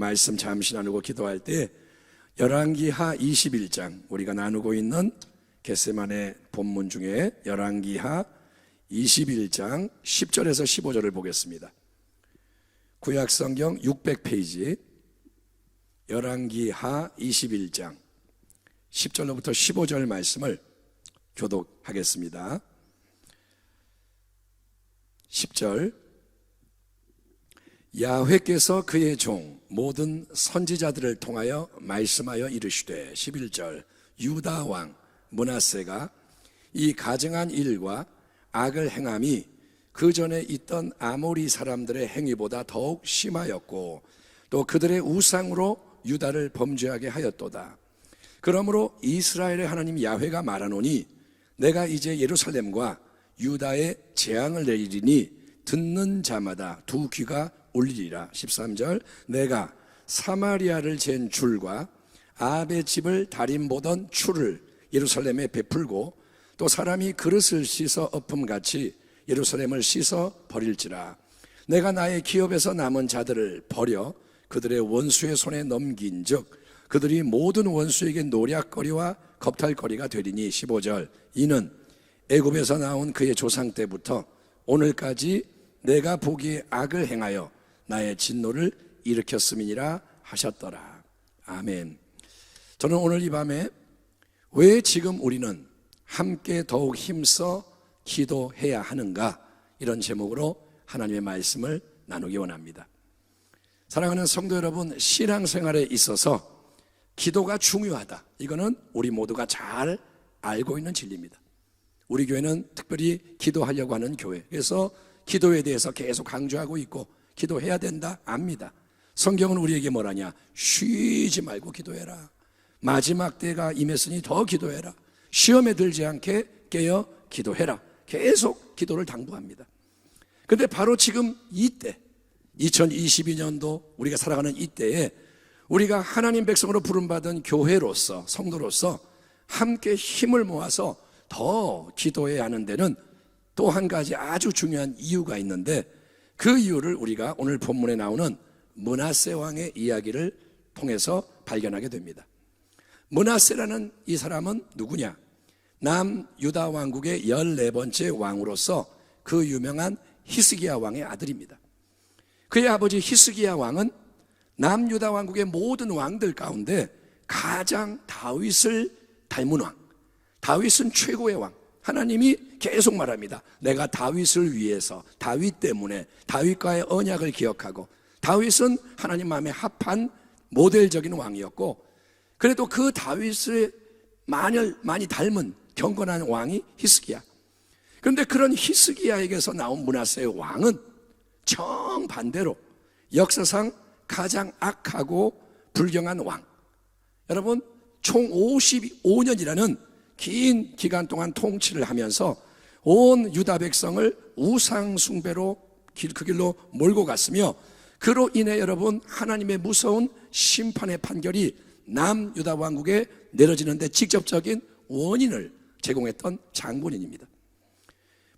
말씀 잠시 나누고 기도할 때 열왕기하 21장, 우리가 나누고 있는 겟세마네 본문 중에 열왕기하 21장 10절에서 15절을 보겠습니다. 구약성경 600페이지 열왕기하 21장 10절로부터 15절 말씀을 교독하겠습니다. 10절, 야훼께서 그의 종 모든 선지자들을 통하여 말씀하여 이르시되 11절, 유다 왕 므낫세가 이 가증한 일과 악을 행함이 그 전에 있던 아모리 사람들의 행위보다 더욱 심하였고 또 그들의 우상으로 유다를 범죄하게 하였도다. 그러므로 이스라엘의 하나님 야훼가 말하노니 내가 이제 예루살렘과 유다에 재앙을 내리리니 듣는 자마다 두 귀가 울리리라. 13절, 내가 사마리아를 잰 줄과 아합의 집을 다림보던 추를 예루살렘에 베풀고 또 사람이 그릇을 씻어 엎음같이 예루살렘을 씻어 버릴지라. 내가 나의 기업에서 남은 자들을 버려 그들의 원수의 손에 넘긴즉 그들이 모든 원수에게 노략거리와 겁탈거리가 되리니. 15절, 이는 애굽에서 나온 그의 조상 때부터 오늘까지 내가 보기에 악을 행하여 나의 진노를 일으켰음이니라 하셨더라. 아멘. 저는 오늘 이 밤에 왜 지금 우리는 함께 더욱 힘써 기도해야 하는가, 이런 제목으로 하나님의 말씀을 나누기 원합니다. 사랑하는 성도 여러분, 신앙생활에 있어서 기도가 중요하다, 이거는 우리 모두가 잘 알고 있는 진리입니다. 우리 교회는 특별히 기도하려고 하는 교회, 그래서 기도에 대해서 계속 강조하고 있고 기도해야 된다 압니다. 성경은 우리에게 뭐라냐? 쉬지 말고 기도해라. 마지막 때가 임했으니 더 기도해라. 시험에 들지 않게 깨어 기도해라. 계속 기도를 당부합니다. 그런데 바로 지금 이때 2022년도 우리가 살아가는 이때에 우리가 하나님 백성으로 부름받은 교회로서, 성도로서 함께 힘을 모아서 더 기도해야 하는 데는 또 한 가지 아주 중요한 이유가 있는데, 그 이유를 우리가 오늘 본문에 나오는 므낫세 왕의 이야기를 통해서 발견하게 됩니다. 므낫세라는 이 사람은 누구냐? 남유다 왕국의 14번째 왕으로서 그 유명한 히스기야 왕의 아들입니다. 그의 아버지 히스기야 왕은 남유다 왕국의 모든 왕들 가운데 가장 다윗을 닮은 왕, 다윗은 최고의 왕. 하나님이 계속 말합니다. 내가 다윗을 위해서, 다윗 때문에 다윗과의 언약을 기억하고, 다윗은 하나님 마음에 합한 모델적인 왕이었고, 그래도 그 다윗을 많이 닮은 경건한 왕이 히스기야. 그런데 그런 히스기야에게서 나온 므낫세의 왕은 정반대로 역사상 가장 악하고 불경한 왕. 여러분, 총 55년이라는 긴 기간 동안 통치를 하면서 온 유다 백성을 우상 숭배로 그 길로 몰고 갔으며, 그로 인해 여러분 하나님의 무서운 심판의 판결이 남유다 왕국에 내려지는데 직접적인 원인을 제공했던 장본인입니다.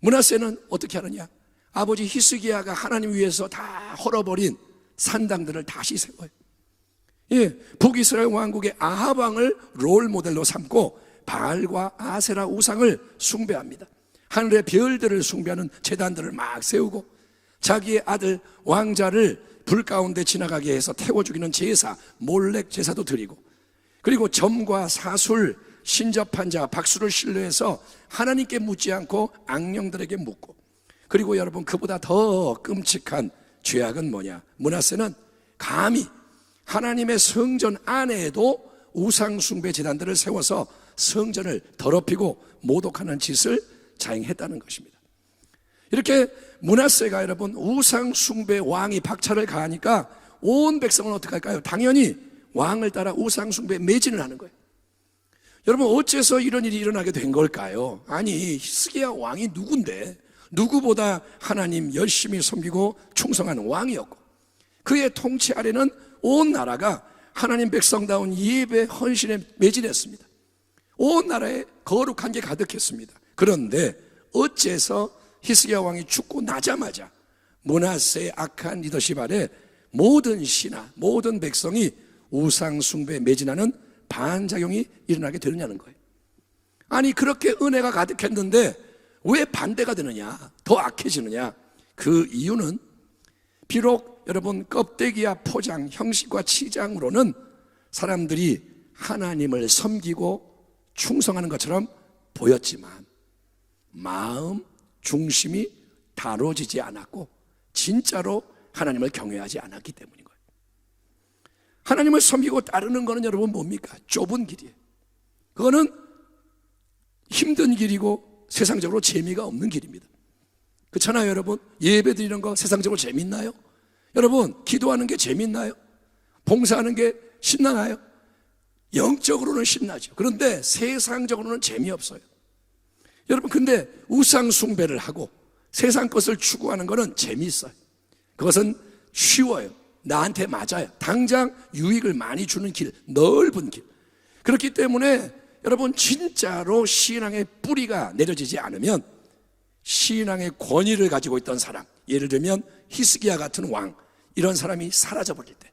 므낫세는 어떻게 하느냐? 아버지 히스기야가 하나님 위해서 다 헐어버린 산당들을 다시 세워요. 북이스라엘 왕국의 아합 왕을 롤 모델로 삼고 바알과 아세라 우상을 숭배합니다. 하늘의 별들을 숭배하는 제단들을 막 세우고, 자기의 아들 왕자를 불 가운데 지나가게 해서 태워 죽이는 제사, 몰렉 제사도 드리고, 그리고 점과 사술, 신접한 자, 박수를 신뢰해서 하나님께 묻지 않고 악령들에게 묻고, 그리고 여러분 그보다 더 끔찍한 죄악은 뭐냐? 므낫세는 감히 하나님의 성전 안에도 우상 숭배 제단들을 세워서 성전을 더럽히고 모독하는 짓을 자행했다는 것입니다. 이렇게 므낫세가 여러분 우상 숭배 왕이 박차를 가하니까 온 백성은 어떻게 할까요? 당연히 왕을 따라 우상 숭배에 매진을 하는 거예요. 여러분, 어째서 이런 일이 일어나게 된 걸까요? 아니, 히스기야 왕이 누군데? 누구보다 하나님 열심히 섬기고 충성한 왕이었고, 그의 통치 아래는 온 나라가 하나님 백성다운 예배 헌신에 매진했습니다. 온 나라에 거룩한 게 가득했습니다. 그런데 어째서 히스기야 왕이 죽고 나자마자 므낫세의 악한 리더십 아래 모든 신하, 모든 백성이 우상 숭배에 매진하는 반작용이 일어나게 되느냐는 거예요. 아니 그렇게 은혜가 가득했는데 왜 반대가 되느냐, 더 악해지느냐? 그 이유는 비록 여러분 껍데기와 포장, 형식과 치장으로는 사람들이 하나님을 섬기고 충성하는 것처럼 보였지만 마음 중심이 다뤄지지 않았고 진짜로 하나님을 경외하지 않았기 때문인 거예요. 하나님을 섬기고 따르는 것은 여러분 뭡니까? 좁은 길이에요. 그거는 힘든 길이고 세상적으로 재미가 없는 길입니다. 그렇잖아요 여러분. 예배 드리는 거 세상적으로 재밌나요? 여러분 기도하는 게 재밌나요? 봉사하는 게 신나나요? 영적으로는 신나죠. 그런데 세상적으로는 재미없어요. 여러분 근데 우상 숭배를 하고 세상 것을 추구하는 것은 재미있어요. 그것은 쉬워요. 나한테 맞아요. 당장 유익을 많이 주는 길, 넓은 길. 그렇기 때문에 여러분 진짜로 신앙의 뿌리가 내려지지 않으면 신앙의 권위를 가지고 있던 사람, 예를 들면 히스기야 같은 왕, 이런 사람이 사라져버릴 때,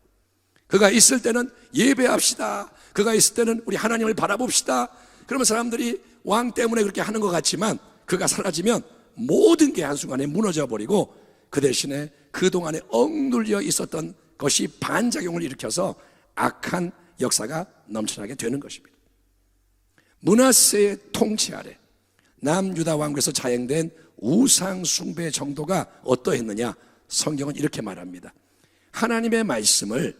그가 있을 때는 예배합시다, 그가 있을 때는 우리 하나님을 바라봅시다, 그러면 사람들이 왕 때문에 그렇게 하는 것 같지만 그가 사라지면 모든 게 한순간에 무너져버리고 그 대신에 그동안에 억눌려 있었던 것이 반작용을 일으켜서 악한 역사가 넘쳐나게 되는 것입니다. 므낫세의 통치 아래 남유다 왕국에서 자행된 우상 숭배 정도가 어떠했느냐? 성경은 이렇게 말합니다. 하나님의 말씀을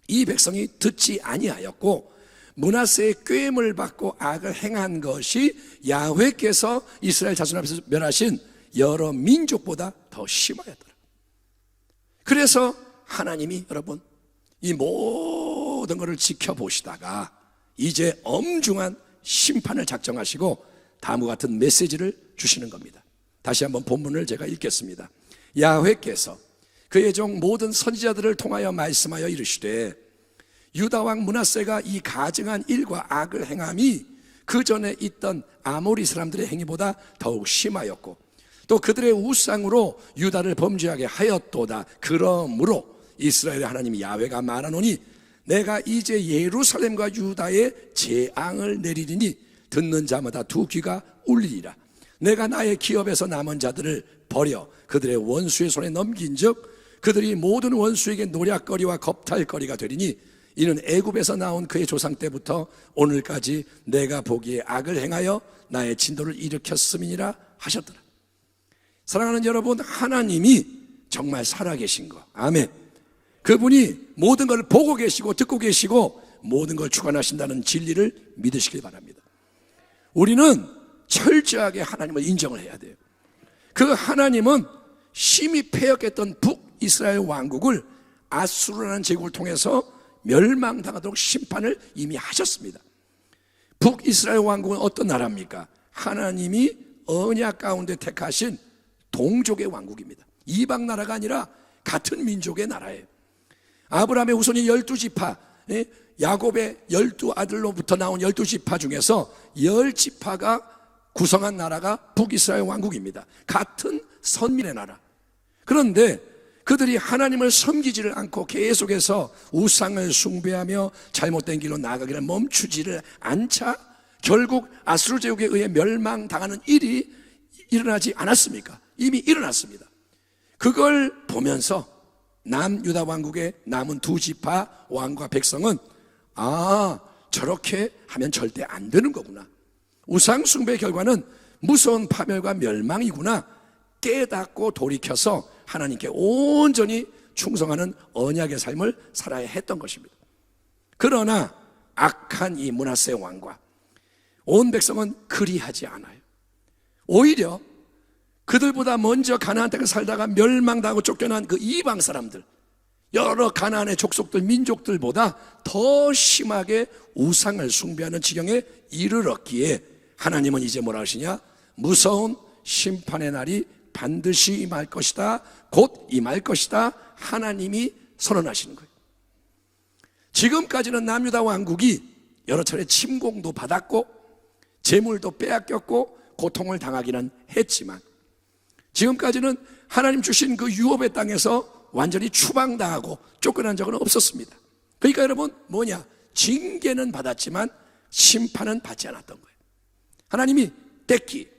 이 백성이 듣지 아니하였고 므낫세의 꾀임을 받고 악을 행한 것이 야훼께서 이스라엘 자손 앞에서 멸하신 여러 민족보다 더 심하였더라. 그래서 하나님이 여러분 이 모든 것을 지켜보시다가 이제 엄중한 심판을 작정하시고 다음과 같은 메시지를 주시는 겁니다. 다시 한번 본문을 제가 읽겠습니다. 야훼께서 그의 종 모든 선지자들을 통하여 말씀하여 이르시되 유다 왕 므낫세가 이 가증한 일과 악을 행함이 그 전에 있던 아모리 사람들의 행위보다 더욱 심하였고 또 그들의 우상으로 유다를 범죄하게 하였도다. 그러므로 이스라엘의 하나님 야훼가 말하노니 내가 이제 예루살렘과 유다에 재앙을 내리리니 듣는 자마다 두 귀가 울리리라. 내가 나의 기업에서 남은 자들을 버려 그들의 원수의 손에 넘긴즉 그들이 모든 원수에게 노략거리와 겁탈거리가 되리니 이는 애굽에서 나온 그의 조상 때부터 오늘까지 내가 보기에 악을 행하여 나의 진도를 일으켰음이니라 하셨더라. 사랑하는 여러분, 하나님이 정말 살아계신 거, 아멘. 그분이 모든 걸 보고 계시고 듣고 계시고 모든 걸 주관하신다는 진리를 믿으시길 바랍니다. 우리는 철저하게 하나님을 인정을 해야 돼요. 그 하나님은 심히 패역했던 북이스라엘 왕국을 아수르라는 제국을 통해서 멸망당하도록 심판을 이미 하셨습니다. 북이스라엘 왕국은 어떤 나라입니까? 하나님이 언약 가운데 택하신 동족의 왕국입니다. 이방 나라가 아니라 같은 민족의 나라예요. 아브라함의 후손이 12지파, 야곱의 12아들로부터 나온 12지파 중에서 10지파가 구성한 나라가 북이스라엘 왕국입니다. 같은 선민의 나라. 그런데 그들이 하나님을 섬기지를 않고 계속해서 우상을 숭배하며 잘못된 길로 나아가기를 멈추지를 않자 결국 아수르 제국에 의해 멸망당하는 일이 일어나지 않았습니까? 이미 일어났습니다. 그걸 보면서 남유다 왕국의 남은 두 지파 왕과 백성은 저렇게 하면 절대 안 되는 거구나. 우상 숭배의 결과는 무서운 파멸과 멸망이구나 깨닫고 돌이켜서 하나님께 온전히 충성하는 언약의 삶을 살아야 했던 것입니다. 그러나 악한 이 므낫세 왕과 온 백성은 그리하지 않아요. 오히려 그들보다 먼저 가나안 땅에 살다가 멸망당하고 쫓겨난 그 이방 사람들, 여러 가나안의 족속들, 민족들보다 더 심하게 우상을 숭배하는 지경에 이르렀기에 하나님은 이제 뭐라 하시냐? 무서운 심판의 날이 반드시 임할 것이다. 곧 임할 것이다. 하나님이 선언하시는 거예요. 지금까지는 남유다 왕국이 여러 차례 침공도 받았고 재물도 빼앗겼고 고통을 당하기는 했지만 지금까지는 하나님 주신 그 유업의 땅에서 완전히 추방당하고 쫓겨난 적은 없었습니다. 그러니까 여러분 뭐냐, 징계는 받았지만 심판은 받지 않았던 거예요. 하나님이 떼끼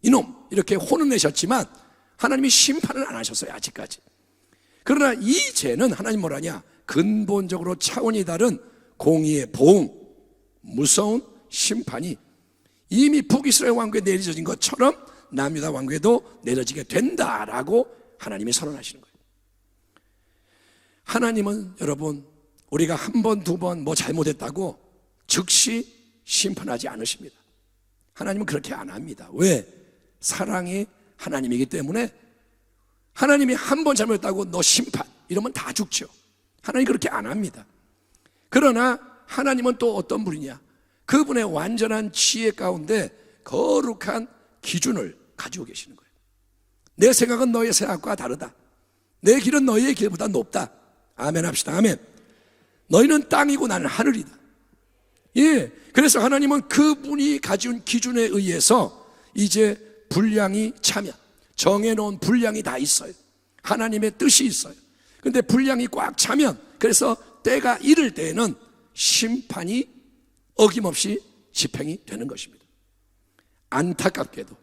이놈 이렇게 혼을 내셨지만 하나님이 심판을 안 하셨어요, 아직까지. 그러나 이 죄는 하나님 뭐라냐, 근본적으로 차원이 다른 공의의 보응, 무서운 심판이 이미 북이스라엘 왕국에 내려진 것처럼 남유다 왕국에도 내려지게 된다라고 하나님이 선언하시는 거예요. 하나님은 여러분 우리가 한 번, 두 번 뭐 잘못했다고 즉시 심판하지 않으십니다. 하나님은 그렇게 안 합니다. 왜? 사랑이 하나님이기 때문에 하나님이 한 번 잘못했다고 너 심판 이러면 다 죽죠. 하나님 그렇게 안 합니다. 그러나 하나님은 또 어떤 분이냐, 그분의 완전한 지혜 가운데 거룩한 기준을 가지고 계시는 거예요. 내 생각은 너의 생각과 다르다. 내 길은 너희의 길보다 높다. 아멘 합시다. 아멘. 너희는 땅이고 나는 하늘이다. 예. 그래서 하나님은 그분이 가진 기준에 의해서 이제 분량이 차면, 정해놓은 분량이 다 있어요. 하나님의 뜻이 있어요. 근데 분량이 꽉 차면, 그래서 때가 이를 때에는 심판이 어김없이 집행이 되는 것입니다. 안타깝게도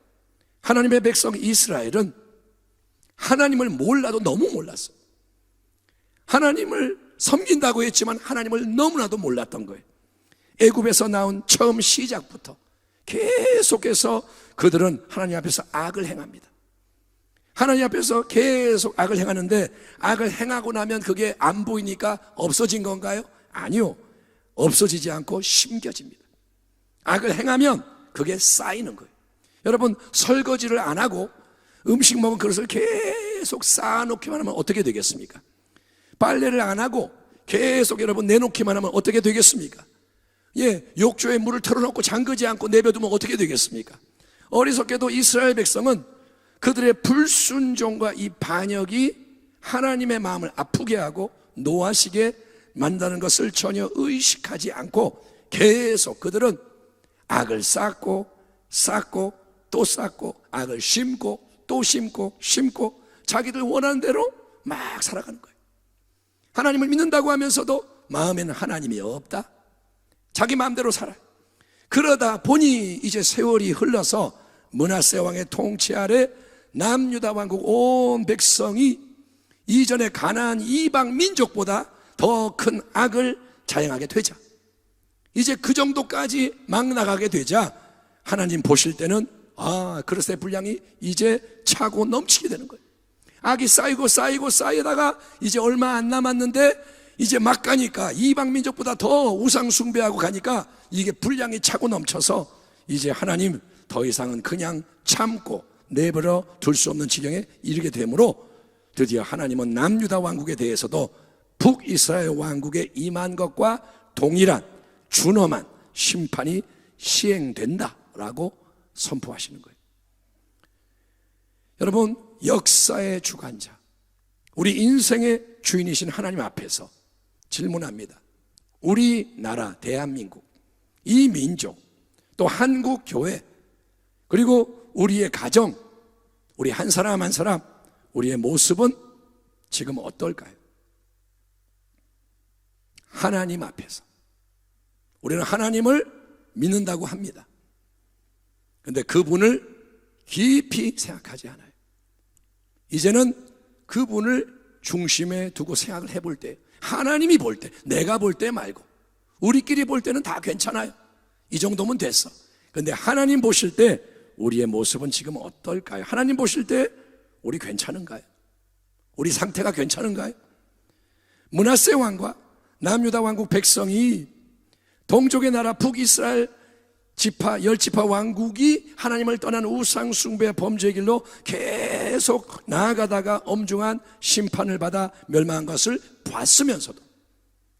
하나님의 백성 이스라엘은 하나님을 몰라도 너무 몰랐어요. 하나님을 섬긴다고 했지만 하나님을 너무나도 몰랐던 거예요. 애굽에서 나온 처음 시작부터 계속해서 그들은 하나님 앞에서 악을 행합니다. 하나님 앞에서 계속 악을 행하는데, 악을 행하고 나면 그게 안 보이니까 없어진 건가요? 아니요. 없어지지 않고 심겨집니다. 악을 행하면 그게 쌓이는 거예요. 여러분, 설거지를 안 하고 음식 먹은 그릇을 계속 쌓아놓기만 하면 어떻게 되겠습니까? 빨래를 안 하고 계속 여러분 내놓기만 하면 어떻게 되겠습니까? 예, 욕조에 물을 털어놓고 잠그지 않고 내버두면 어떻게 되겠습니까? 어리석게도 이스라엘 백성은 그들의 불순종과 이 반역이 하나님의 마음을 아프게 하고 노하시게 만드는 것을 전혀 의식하지 않고 계속 그들은 악을 쌓고 쌓고 또 쌓고, 악을 심고 또 심고 심고 자기들 원하는 대로 막 살아가는 거예요. 하나님을 믿는다고 하면서도 마음에는 하나님이 없다. 자기 마음대로 살아요. 그러다 보니 이제 세월이 흘러서 므낫세 왕의 통치 아래 남유다 왕국 온 백성이 이전에 가나안 이방 민족보다 더 큰 악을 자행하게 되자, 이제 그 정도까지 막 나가게 되자 하나님 보실 때는 그릇의 분량이 이제 차고 넘치게 되는 거예요. 악이 쌓이고 쌓이고 쌓이다가 이제 얼마 안 남았는데 이제 막 가니까 이방 민족보다 더 우상 숭배하고 가니까 이게 분량이 차고 넘쳐서 이제 하나님 더 이상은 그냥 참고 내버려 둘 수 없는 지경에 이르게 되므로 드디어 하나님은 남유다 왕국에 대해서도 북이스라엘 왕국에 임한 것과 동일한 준엄한 심판이 시행된다라고 선포하시는 거예요. 여러분, 역사의 주관자, 우리 인생의 주인이신 하나님 앞에서 질문합니다. 우리나라 대한민국, 이 민족, 또 한국 교회, 그리고 우리의 가정, 우리 한 사람 한 사람, 우리의 모습은 지금 어떨까요? 하나님 앞에서 우리는 하나님을 믿는다고 합니다. 그런데 그분을 깊이 생각하지 않아요. 이제는 그분을 중심에 두고 생각을 해볼 때, 하나님이 볼 때, 내가 볼 때 말고 우리끼리 볼 때는 다 괜찮아요. 이 정도면 됐어. 그런데 하나님 보실 때 우리의 모습은 지금 어떨까요? 하나님 보실 때 우리 괜찮은가요? 우리 상태가 괜찮은가요? 므낫세 왕과 남유다 왕국 백성이 동족의 나라 북이스라엘 지파, 10지파 왕국이 하나님을 떠난 우상 숭배 범죄의 길로 계속 나아가다가 엄중한 심판을 받아 멸망한 것을 봤으면서도,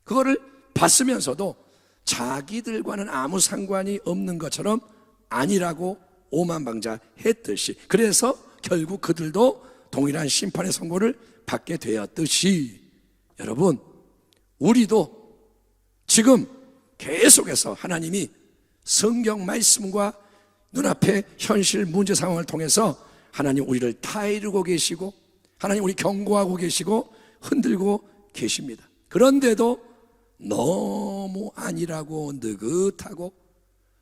그거를 봤으면서도 자기들과는 아무 상관이 없는 것처럼 아니라고 오만방자했듯이, 그래서 결국 그들도 동일한 심판의 선고를 받게 되었듯이, 여러분, 우리도 지금 계속해서 하나님이 성경 말씀과 눈앞의 현실 문제 상황을 통해서 하나님 우리를 타이르고 계시고, 하나님 우리 경고하고 계시고, 흔들고 계십니다. 그런데도 너무 안일하고 느긋하고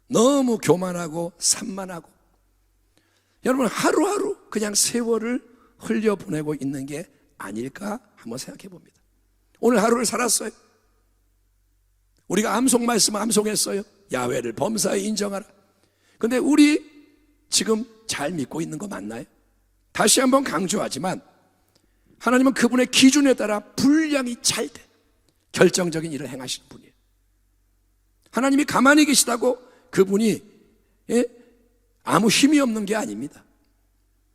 너무 교만하고 산만하고 여러분 하루하루 그냥 세월을 흘려보내고 있는 게 아닐까 한번 생각해 봅니다. 오늘 하루를 살았어요. 우리가 암송 말씀 암송했어요. 야훼를 범사에 인정하라. 근데 우리 지금 잘 믿고 있는 거 맞나요? 다시 한번 강조하지만 하나님은 그분의 기준에 따라 분량이 잘 돼 결정적인 일을 행하시는 분이에요. 하나님이 가만히 계시다고 그분이 아무 힘이 없는 게 아닙니다.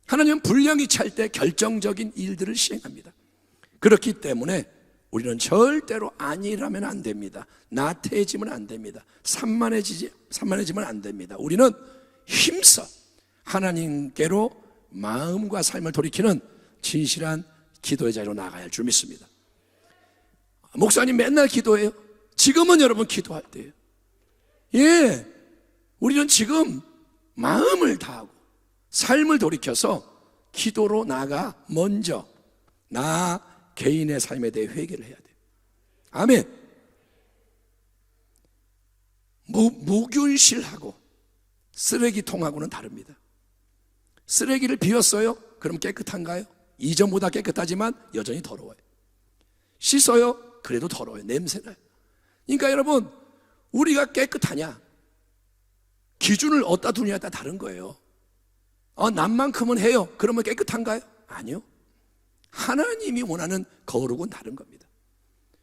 하나님은 분량이 찰 때 결정적인 일들을 시행합니다. 그렇기 때문에 우리는 절대로 안일하면 안 됩니다. 나태해지면 안 됩니다. 산만해지면 안 됩니다. 우리는 힘써 하나님께로 마음과 삶을 돌이키는 진실한 기도의 자리로 나가야 할 줄 믿습니다. 목사님 맨날 기도해요? 지금은 여러분 기도할 때예요. 예, 우리는 지금 마음을 다하고 삶을 돌이켜서 기도로 나가 먼저 나 개인의 삶에 대해 회개를 해야 돼요. 아멘. 무균실하고 쓰레기통하고는 다릅니다. 쓰레기를 비웠어요? 그럼 깨끗한가요? 이전보다 깨끗하지만 여전히 더러워요. 씻어요? 그래도 더러워요. 냄새나요. 그러니까 여러분 우리가 깨끗하냐 기준을 어디다 두냐에 따라 다른 거예요. 남만큼은 해요. 그러면 깨끗한가요? 아니요. 하나님이 원하는 거룩은 다른 겁니다.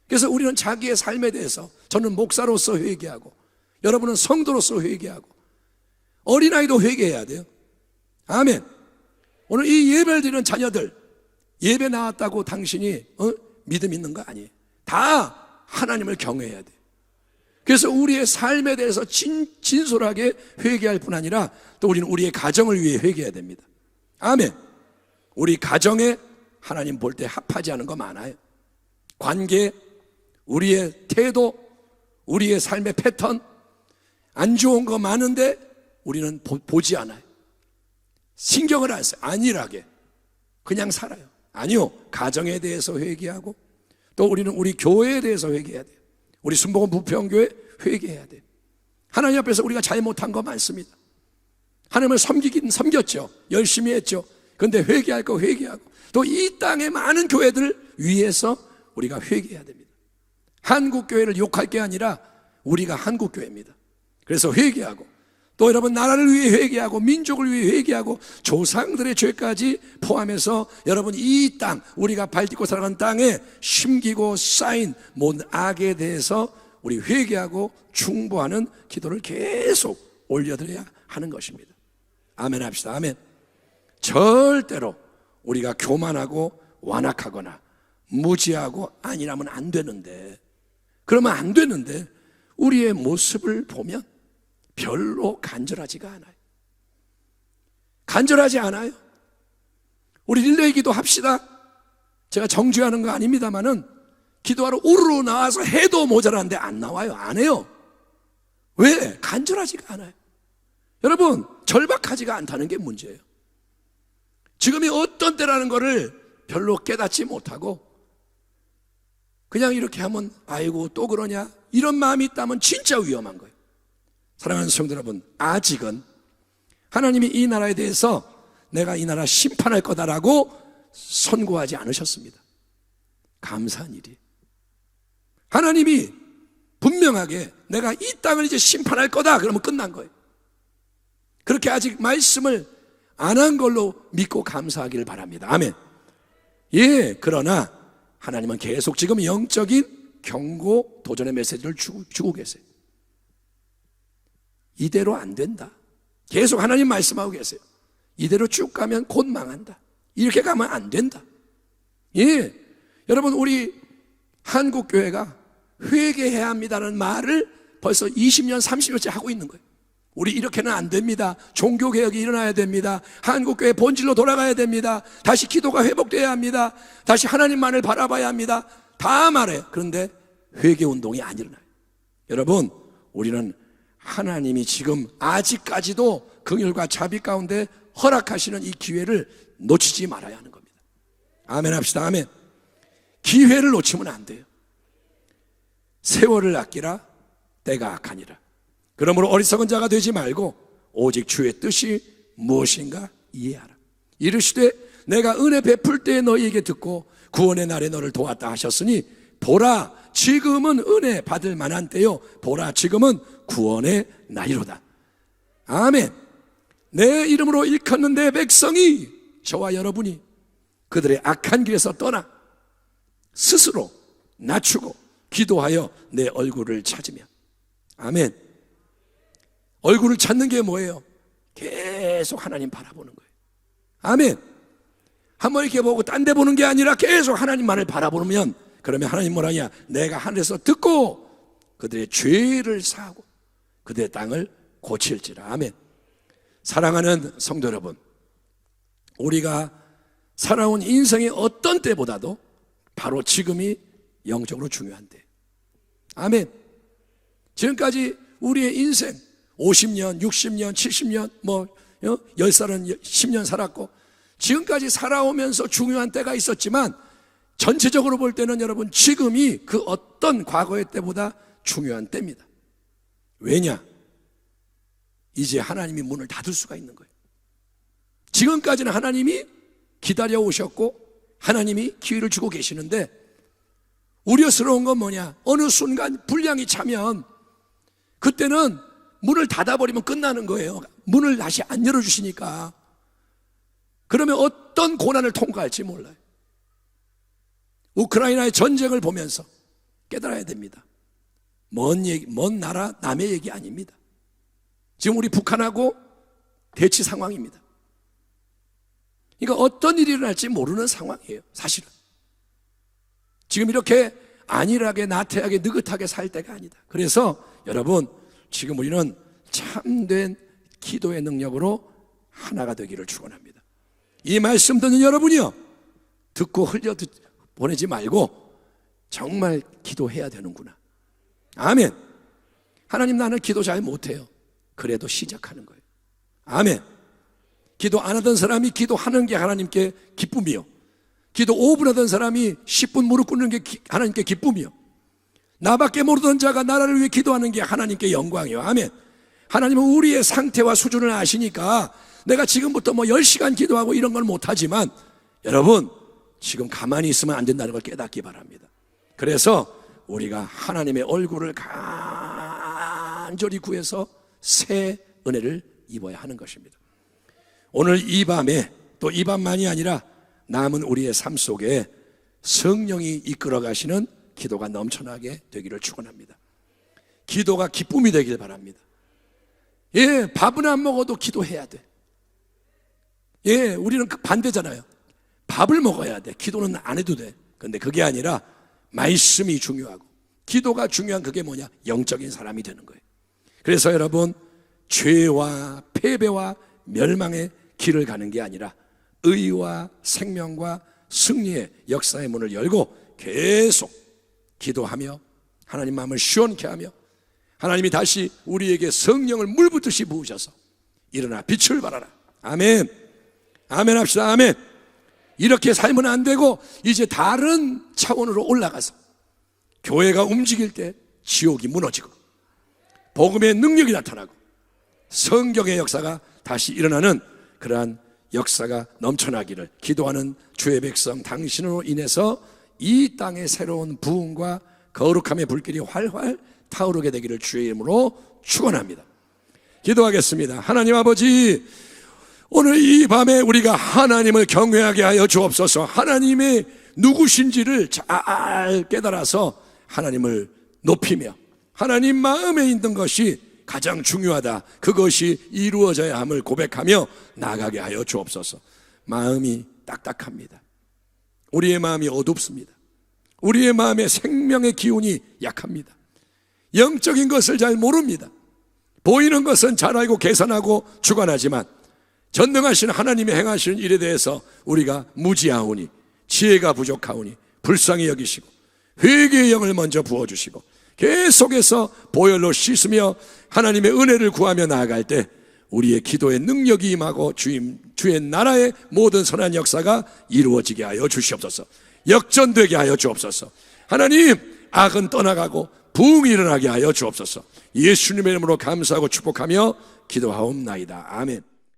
그래서 우리는 자기의 삶에 대해서 저는 목사로서 회개하고 여러분은 성도로서 회개하고 어린아이도 회개해야 돼요. 아멘. 오늘 이 예배를 드리는 자녀들 예배 나왔다고 당신이 믿음 있는 거 아니에요. 다 하나님을 경외해야 돼요. 그래서 우리의 삶에 대해서 진솔하게 회개할 뿐 아니라 또 우리는 우리의 가정을 위해 회개해야 됩니다. 아멘. 우리 가정에 하나님 볼 때 합하지 않은 거 많아요. 관계, 우리의 태도, 우리의 삶의 패턴 안 좋은 거 많은데 우리는 보지 않아요. 신경을 안 써요. 안일하게 그냥 살아요. 아니요. 가정에 대해서 회개하고 또 우리는 우리 교회에 대해서 회개해야 돼요. 우리 순복음 부평교회 회개해야 돼요. 하나님 앞에서 우리가 잘못한 거 많습니다. 하나님을 섬기긴 섬겼죠. 열심히 했죠. 근데 회개할 거 회개하고 또 이 땅의 많은 교회들을 위해서 우리가 회개해야 됩니다. 한국교회를 욕할 게 아니라 우리가 한국교회입니다. 그래서 회개하고 또 여러분 나라를 위해 회개하고 민족을 위해 회개하고 조상들의 죄까지 포함해서 여러분 이 땅 우리가 발딛고 살아가는 땅에 심기고 쌓인 모든 악에 대해서 우리 회개하고 중보하는 기도를 계속 올려드려야 하는 것입니다. 아멘 합시다. 아멘. 절대로 우리가 교만하고 완악하거나 무지하고 안일하면 안 되는데 그러면 안 되는데 우리의 모습을 보면 별로 간절하지가 않아요. 간절하지 않아요. 우리 릴레이 기도 합시다. 제가 정죄하는 거 아닙니다만은 기도하러 우르르 나와서 해도 모자란데 안 나와요. 안 해요. 왜? 간절하지가 않아요. 여러분 절박하지가 않다는 게 문제예요. 지금이 어떤 때라는 거를 별로 깨닫지 못하고 그냥 이렇게 하면 아이고 또 그러냐 이런 마음이 있다면 진짜 위험한 거예요. 사랑하는 성도 여러분, 아직은 하나님이 이 나라에 대해서 내가 이 나라 심판할 거다라고 선고하지 않으셨습니다. 감사한 일이에요. 하나님이 분명하게 내가 이 땅을 이제 심판할 거다 그러면 끝난 거예요. 그렇게 아직 말씀을 안 한 걸로 믿고 감사하기를 바랍니다. 아멘. 예, 그러나 하나님은 계속 지금 영적인 경고, 도전의 메시지를 주고 계세요. 이대로 안 된다. 계속 하나님 말씀하고 계세요. 이대로 쭉 가면 곧 망한다. 이렇게 가면 안 된다. 예, 여러분 우리 한국교회가 회개해야 합니다라는 말을 벌써 20년, 30년째 하고 있는 거예요. 우리 이렇게는 안 됩니다. 종교개혁이 일어나야 됩니다. 한국교회 본질로 돌아가야 됩니다. 다시 기도가 회복돼야 합니다. 다시 하나님만을 바라봐야 합니다. 다 말해요. 그런데 회개운동이 안 일어나요. 여러분 우리는 하나님이 지금 아직까지도 긍휼과 자비 가운데 허락하시는 이 기회를 놓치지 말아야 하는 겁니다. 아멘 합시다. 아멘. 기회를 놓치면 안 돼요. 세월을 아끼라 때가 악하니라. 그러므로 어리석은 자가 되지 말고 오직 주의 뜻이 무엇인가 이해하라. 이르시되 내가 은혜 베풀 때에 너희에게 듣고 구원의 날에 너를 도왔다 하셨으니 보라 지금은 은혜 받을 만한 때요 보라 지금은 구원의 날이로다. 아멘. 내 이름으로 일컫는 내 백성이 저와 여러분이 그들의 악한 길에서 떠나 스스로 낮추고 기도하여 내 얼굴을 찾으며. 아멘. 얼굴을 찾는 게 뭐예요? 계속 하나님 바라보는 거예요. 아멘. 한번 이렇게 보고 딴 데 보는 게 아니라 계속 하나님만을 바라보면, 그러면 하나님 뭐라냐? 내가 하늘에서 듣고 그들의 죄를 사하고 그들의 땅을 고칠지라. 아멘. 사랑하는 성도 여러분, 우리가 살아온 인생의 어떤 때보다도 바로 지금이 영적으로 중요한데. 아멘. 지금까지 우리의 인생 50년, 60년, 70년, 10살은 10년 살았고 지금까지 살아오면서 중요한 때가 있었지만 전체적으로 볼 때는 여러분 지금이 그 어떤 과거의 때보다 중요한 때입니다. 왜냐? 이제 하나님이 문을 닫을 수가 있는 거예요. 지금까지는 하나님이 기다려 오셨고 하나님이 기회를 주고 계시는데 우려스러운 건 뭐냐? 어느 순간 불량이 차면 그때는 문을 닫아버리면 끝나는 거예요. 문을 다시 안 열어주시니까. 그러면 어떤 고난을 통과할지 몰라요. 우크라이나의 전쟁을 보면서 깨달아야 됩니다. 먼 나라 남의 얘기 아닙니다. 지금 우리 북한하고 대치 상황입니다. 그러니까 어떤 일이 일어날지 모르는 상황이에요. 사실은 지금 이렇게 안일하게 나태하게 느긋하게 살 때가 아니다. 그래서 여러분 지금 우리는 참된 기도의 능력으로 하나가 되기를 축원합니다. 이 말씀 듣는 여러분이요, 듣고 흘려 보내지 말고 정말 기도해야 되는구나. 아멘. 하나님 나는 기도 잘 못해요. 그래도 시작하는 거예요. 아멘. 기도 안 하던 사람이 기도하는 게 하나님께 기쁨이요, 기도 5분 하던 사람이 10분 무릎 꿇는 게 하나님께 기쁨이요, 나밖에 모르던 자가 나라를 위해 기도하는 게 하나님께 영광이요. 아멘. 하나님은 우리의 상태와 수준을 아시니까 내가 지금부터 10시간 기도하고 이런 건 못하지만 여러분 지금 가만히 있으면 안 된다는 걸 깨닫기 바랍니다. 그래서 우리가 하나님의 얼굴을 간절히 구해서 새 은혜를 입어야 하는 것입니다. 오늘 이 밤에 또 이 밤만이 아니라 남은 우리의 삶 속에 성령이 이끌어 가시는 기도가 넘쳐나게 되기를 축원합니다. 기도가 기쁨이 되길 바랍니다. 예, 밥은 안 먹어도 기도해야 돼. 예, 우리는 반대잖아요. 밥을 먹어야 돼. 기도는 안 해도 돼. 근데 그게 아니라 말씀이 중요하고 기도가 중요한 그게 뭐냐? 영적인 사람이 되는 거예요. 그래서 여러분 죄와 패배와 멸망의 길을 가는 게 아니라 의와 생명과 승리의 역사의 문을 열고 계속 기도하며 하나님 마음을 시원케 하며 하나님이 다시 우리에게 성령을 물붓듯이 부으셔서 일어나 빛을 발하라. 아멘. 아멘 합시다. 아멘. 이렇게 살면 안 되고 이제 다른 차원으로 올라가서 교회가 움직일 때 지옥이 무너지고 복음의 능력이 나타나고 성경의 역사가 다시 일어나는 그러한 역사가 넘쳐나기를 기도하는 주의 백성 당신으로 인해서 이 땅의 새로운 부흥과 거룩함의 불길이 활활 타오르게 되기를 주의 이름으로 축원합니다. 기도하겠습니다. 하나님 아버지, 오늘 이 밤에 우리가 하나님을 경외하게 하여 주옵소서. 하나님의 누구신지를 잘 깨달아서 하나님을 높이며 하나님 마음에 있는 것이 가장 중요하다, 그것이 이루어져야 함을 고백하며 나아가게 하여 주옵소서. 마음이 딱딱합니다. 우리의 마음이 어둡습니다. 우리의 마음에 생명의 기운이 약합니다. 영적인 것을 잘 모릅니다. 보이는 것은 잘 알고 계산하고 주관하지만 전능하신 하나님의 행하시는 일에 대해서 우리가 무지하오니 지혜가 부족하오니 불쌍히 여기시고 회개의 영을 먼저 부어주시고 계속해서 보혈로 씻으며 하나님의 은혜를 구하며 나아갈 때 우리의 기도의 능력이 임하고 주의 나라의 모든 선한 역사가 이루어지게 하여 주시옵소서. 역전되게 하여 주옵소서. 하나님, 악은 떠나가고 부흥이 일어나게 하여 주옵소서. 예수님의 이름으로 감사하고 축복하며 기도하옵나이다. 아멘.